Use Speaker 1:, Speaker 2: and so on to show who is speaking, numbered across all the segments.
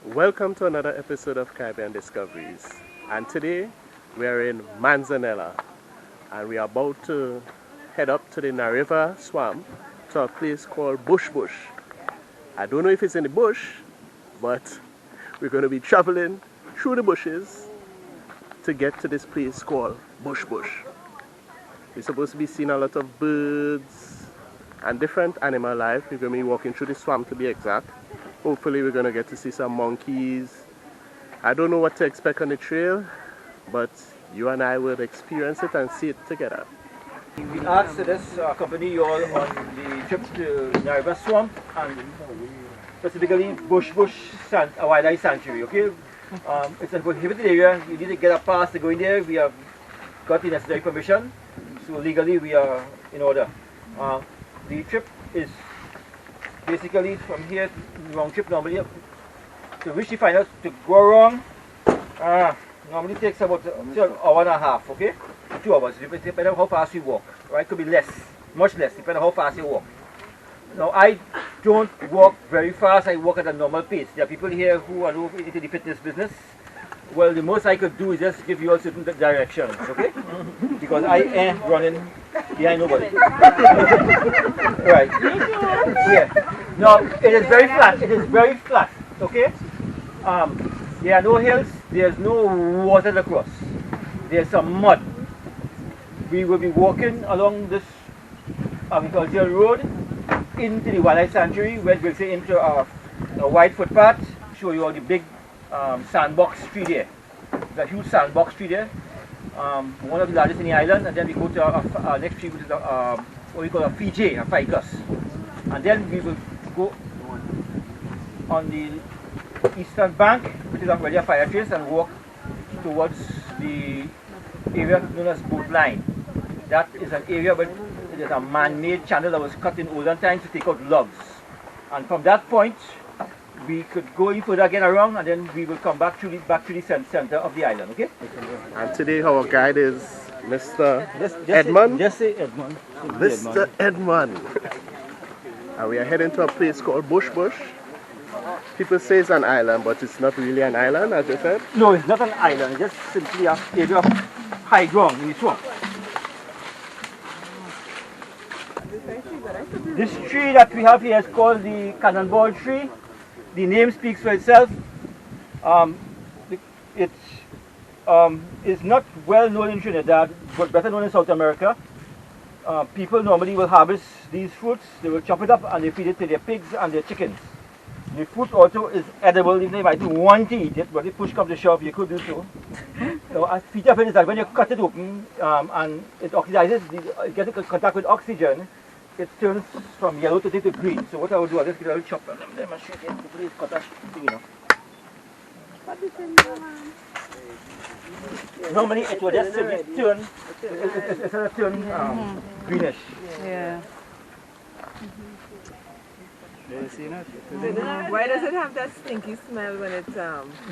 Speaker 1: Welcome to another episode of Caribbean Discoveries, and today we are in Manzanella and we are about to head up to the Nariva swamp to a place called Bush Bush. I don't know if it's in the bush, but we're going to be traveling through the bushes to get to this place called Bush Bush. We're supposed to be seeing a lot of birds and different animal life. We're going to be walking through the swamp to be exact. Hopefully we're going to get to see some monkeys. I don't know what to expect on the trail, but you and I will experience it and see it together.
Speaker 2: We asked this accompany you all on the trip to Nariva Swamp and specifically Bush Bush Wildlife Sanctuary, okay? It's a prohibited area. You need to get a pass to go in there. We have got the necessary permission, so legally we are in order. The trip is basically from here, round trip normally to reach the final, to go around, normally takes about an hour and a half, okay? 2 hours, depending on how fast you walk, right? Could be less, much less, depending on how fast you walk. Now, I don't walk very fast, I walk at a normal pace. There are people here who are into the fitness business. Well, the most I could do is just give you all certain directions, okay? Because I ain't running behind nobody. Right. Yeah. Now, it is very flat. It is very flat, okay? There are no hills. There's no water to cross. There's some mud. We will be walking along this agricultural road into the wildlife sanctuary, where we'll say into a wide footpath, show you all the big sandbox tree there. The huge sandbox tree there, one of the largest in the island, and then we go to our next tree, which is what we call a Fiji, a ficus. And then we will go on the eastern bank, which is already a fire trace, and walk towards the area known as Boat Line. That is an area where it is a man-made channel that was cut in olden times to take out logs. And from that point, we could go in further again around, and then we will come back to the center of the island, okay?
Speaker 1: And today our guide is Mr. Edmund.
Speaker 2: Just say Edmund.
Speaker 1: Mr. Edmund. And we are heading to a place called Bush Bush. People say it's an island, but it's not really an island, as you said.
Speaker 2: No, it's not an island. It's just simply an area of high ground in the swamp. This tree that we have here is called the cannonball tree. The name speaks for itself. It is not well known in Trinidad, but better known in South America. People normally will harvest these fruits, they will chop it up and they feed it to their pigs and their chickens. The fruit also is edible, even they might not want to eat it, but if push comes to shove, you could do so. So a feature of it is that when you cut it open and it oxidizes, it gets in contact with oxygen, it turns from yellow to green. So what I will do, I'll just get a little chop and then I'll show you. Hopefully it's cut big enough. Normally it will just simply turn, it's a turn greenish.
Speaker 3: Yeah.
Speaker 4: Why does it have that stinky smell when it's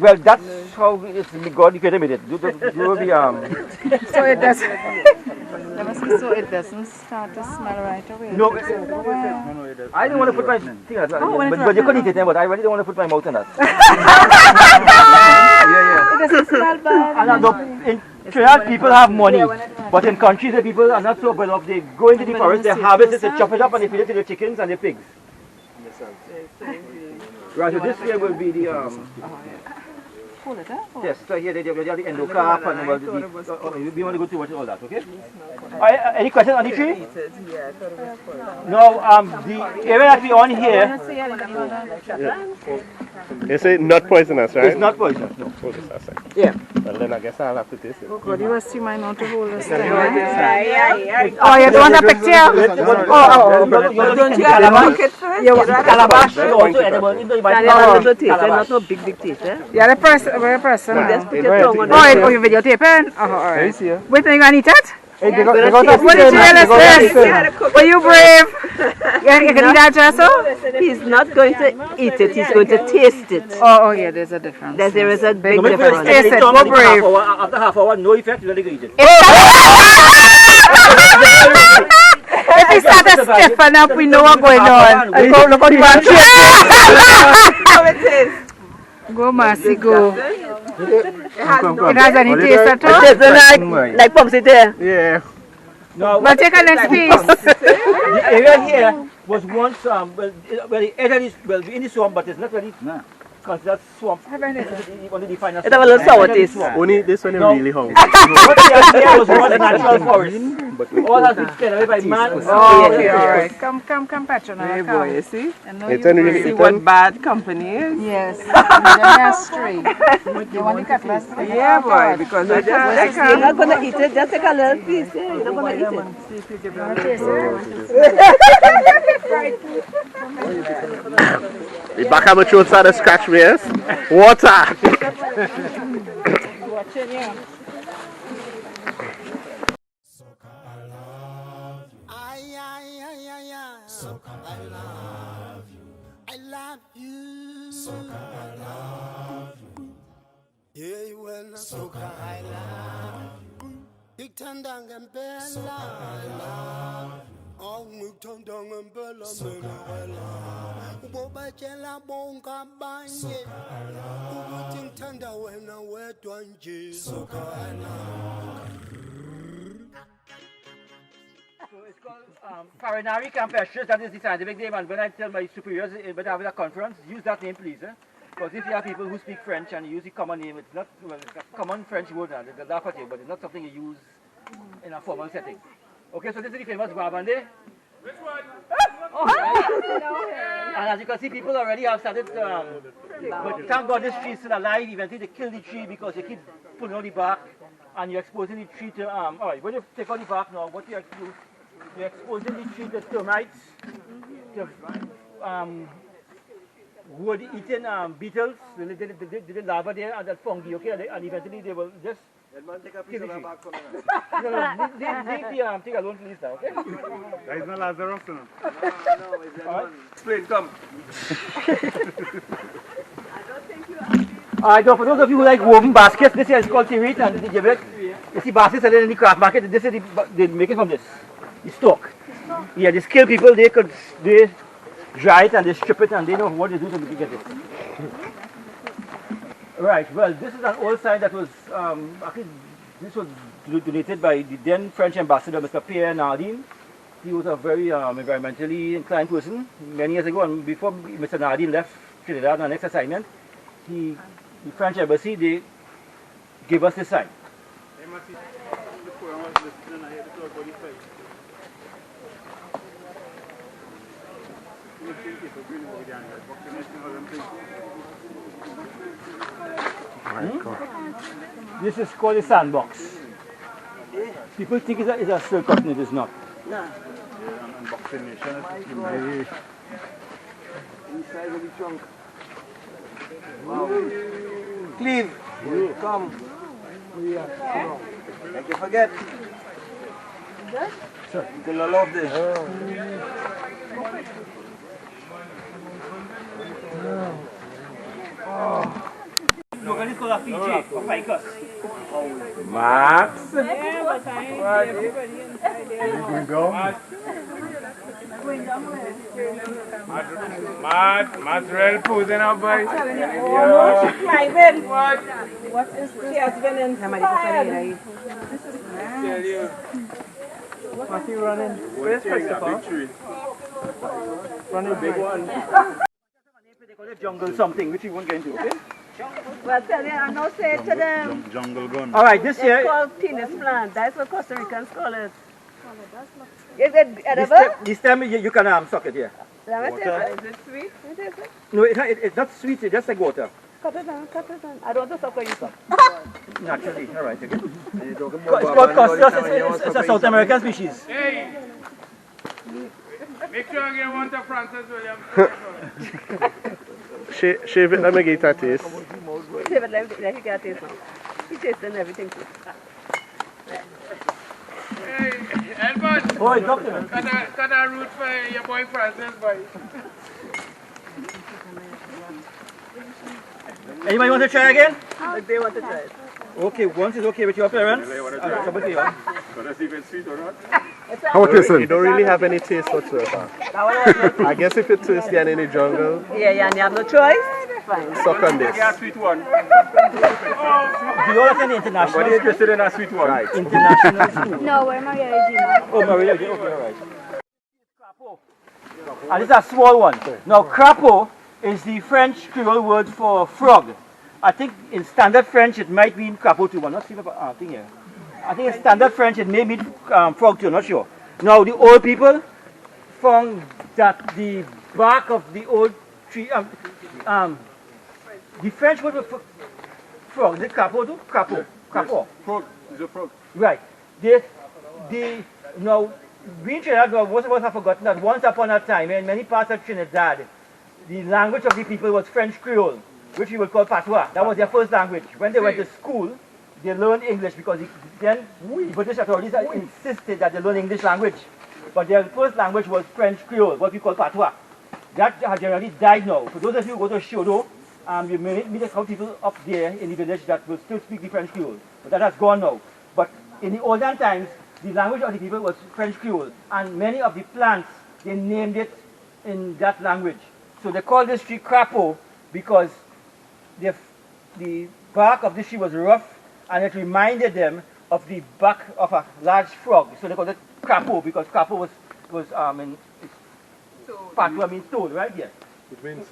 Speaker 2: Well, that's how it's God created it. You will be
Speaker 3: So it doesn't. That must be so it doesn't start to smell right away.
Speaker 2: No, I didn't want to put my thing on that. But you couldn't eat it, but I really don't want to put my mouth on that.
Speaker 3: It doesn't smell bad.
Speaker 2: And in Trinidad, people have money, but in countries the people are not so well off. They go into the forest, they harvest it, they chop it up, and they feed it to their chickens and their pigs. Right, so this here will be the yes, so here they have the endocarp and we want to go towards all that, okay? Any questions on the tree? No, the area that we on here.
Speaker 1: They say not poisonous, right?
Speaker 2: It's not poisonous, no.
Speaker 1: Oh, this is
Speaker 2: Yeah.
Speaker 1: Well, then I guess I'll have to taste it.
Speaker 3: Oh God, you must see mine not to hold this thing.
Speaker 4: Oh,
Speaker 3: you don't want a picture?
Speaker 4: don't you have a bucket first?
Speaker 2: Calabash is also edible.
Speaker 4: Not no big teeth, eh?
Speaker 3: Yeah, the person.
Speaker 4: Just put your tongue on it.
Speaker 3: Oh, you videotaping? Oh, all right. Wait, are you going to eat it?
Speaker 2: What
Speaker 3: did you realize this? Were you brave? You can eat that, Jesso?
Speaker 4: He's not going to eat it, he's going to taste it.
Speaker 3: Oh, yeah, there's a difference.
Speaker 4: There is a big difference.
Speaker 3: Taste it, go brave.
Speaker 2: After half hour, no effect, you're going to eat it.
Speaker 3: If he started stiffen up, we know what's going on. Look how the man
Speaker 4: How it is.
Speaker 3: Go, Marcy, go. It has any taste at all?
Speaker 4: It tastes like pumpkin there.
Speaker 1: Yeah.
Speaker 2: No,
Speaker 3: But take a next piece.
Speaker 2: the area here was once, the area is, in the swamp, but it's not really considered swamp. Only defined as
Speaker 4: It have a little sour taste.
Speaker 1: Only this one is
Speaker 2: No.
Speaker 1: really hungry.
Speaker 2: What we have here was once natural forest. All has been cleared away by man.
Speaker 3: Oh, okay, all right. Come, Petrona.
Speaker 4: Hey
Speaker 3: Come.
Speaker 4: boy, you see?
Speaker 3: I know
Speaker 1: It's
Speaker 3: you
Speaker 1: only
Speaker 3: brave.
Speaker 4: See what bad company is?
Speaker 3: Yes. You're stray. You want the cutlass?
Speaker 4: Yeah boy, because I just
Speaker 5: You're not going to eat it, just take a little piece. Yeah, you're not going to eat it.
Speaker 1: The back of my throat started scratch me, yes? Water!
Speaker 6: Soca, I love you. I love you. Soca, I love you. Yeah, well, Soca, I love you. Iktandang empela. Soca, I love you. Oh, iktandang empela. Uboba chela bonga banye. Ubuthi ngithanda wena wedwa nje. Soca, I love you.
Speaker 2: So it's called Paranari Campestris, that is the scientific name, and when I tell my superiors when I have a conference, use that name please. Because if you have people who speak French and you use the common name, it's not, well, it's a common French word, they laugh at you, but it's not something you use in a formal setting. Okay, so this is the famous Guavande. Which one? And as you can see, people already have started, but thank God this tree is still alive. Eventually they kill the tree because you keep pulling out the bark and you're exposing the tree to, alright, when you take out the bark now, what you have to do, you're exposing the tree to termites, to wood-eating beetles, the larvae there, and that fungi, okay, and eventually they will just kill the tree. No, take a loan please now, okay?
Speaker 7: There is no Lazarus.
Speaker 2: Explain, come. Alright, so for those of you who like woven baskets, this here is called tirit, and you see baskets are in the craft market, this is they make it from this. The stalk. Yeah, the skilled people, they dry it and they strip it and they know what they do to get it. Right, well, this is an old sign that was, actually, this was donated by the then French ambassador, Mr. Pierre Nardin. He was a very environmentally inclined person many years ago, and before Mr. Nardin left Trinidad on the next assignment, the French embassy, they gave us this sign. This is called a sandbox. People think it's a silk cotton, it is not.
Speaker 5: No.
Speaker 4: inside of the trunk. Wow. Cleve, come. Don't you forget. Sure. You will love this.
Speaker 2: Look at this called a PJ, or ficus.
Speaker 1: Max.
Speaker 7: Material food in our boy.
Speaker 5: What is this? She has been in fire.
Speaker 2: What's he running? Where's Christopher? Running big one. They call it jungle something, which we won't get into, okay?
Speaker 5: Well, tell you, I know say it to them.
Speaker 7: Jungle gun.
Speaker 2: Alright, this
Speaker 5: It's
Speaker 2: here,
Speaker 5: called penis plant. That's what Costa Ricans call it. Is it edible?
Speaker 2: this time you can suck it here.
Speaker 5: Let me taste it. Is it sweet? Let me taste it.
Speaker 2: No, it's not sweet, it's just like water.
Speaker 5: Cut it down, cut it down. I don't want to suck on you, suck.
Speaker 2: Naturally, alright, okay. It's called costas, it's a South American species.
Speaker 7: Hey! Make sure you get one to Francis Williams.
Speaker 1: Shave it, let me get a taste.
Speaker 5: Save it, let me get a taste now. He tasting everything too.
Speaker 7: Hey, Edmund!
Speaker 2: Oh, it's up there.
Speaker 7: Cut a root for your boy Francis, boy.
Speaker 2: Anybody want to try again?
Speaker 5: Like they want to try it.
Speaker 2: Okay, once it's okay with your parents, I'll come with you.
Speaker 7: Gonna see if it's sweet or not.
Speaker 1: How it is? You don't really have any taste whatsoever. I guess if you're thirsty and in the jungle,
Speaker 5: Yeah, and you have no choice.
Speaker 3: fine.
Speaker 1: Suck on this.
Speaker 7: Yeah, sweet one.
Speaker 2: The other thing international.
Speaker 7: Somebody interested in a sweet one.
Speaker 1: Right.
Speaker 2: International school.
Speaker 8: No, we're Maria Regina.
Speaker 2: Oh, Maria, okay, all right. And this is a small one. Now, crapaud is the French Creole word for frog. I think in standard French it might mean crapaud too. I'm not sure about thing here. I think in standard French it may mean frog too. I'm not sure. Now, the old people found that the bark of the old tree, the French word for frog, is it crapaud too? Crapaud. Crapaud.
Speaker 7: Frog. It's a frog.
Speaker 2: Right. Now, we in Trinidad, most of us have forgotten that once upon a time, in many parts of Trinidad, the language of the people was French Creole, which we would call patois. That was their first language. When they went to school, they learned English because then the British authorities insisted that they learn English language. But their first language was French Creole, what we call patois. That has generally died now. For those of you who go to Shodo, you may meet a couple people up there in the village that will still speak the French Creole. But that has gone now. But in the olden times, the language of the people was French Creole. And many of the plants, they named it in that language. So they called this tree crapaud because the bark of this tree was rough and it reminded them of the back of a large frog. So they called it crapaud because crapaud was patois means toad, right? Yes.
Speaker 7: It means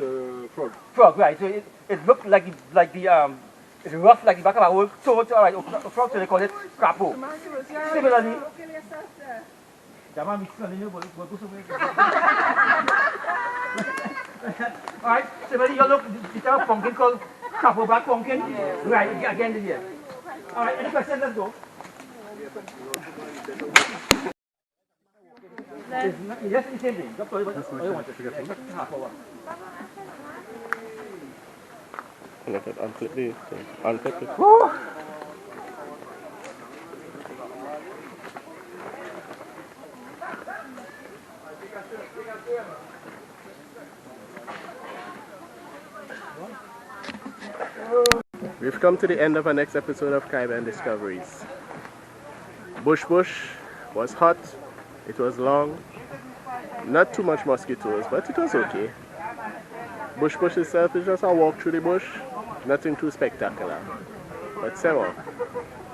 Speaker 7: frog.
Speaker 2: Frog, right. So it looked like it's rough like the back of a whole toad, all right, a frog, so they call it crapaud. Similarly, alright, similarly, you look, the type of pumpkin called crapaud black pumpkin. Right, again this year. Alright, any questions? Let's go. Yes, the same thing. That's what I wanted. Half hour.
Speaker 1: Let it unclip the thing. Unclip it. We've come to the end of our next episode of Caribbean Discoveries. Bush was hot, it was long, not too much mosquitoes, but it was okay. Bush itself is just a walk through the bush, nothing too spectacular. But so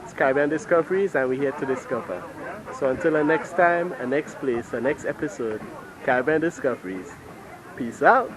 Speaker 1: it's Caribbean Discoveries and we're here to discover. So until the next time, the next place, the next episode, Caribbean Discoveries. Peace out.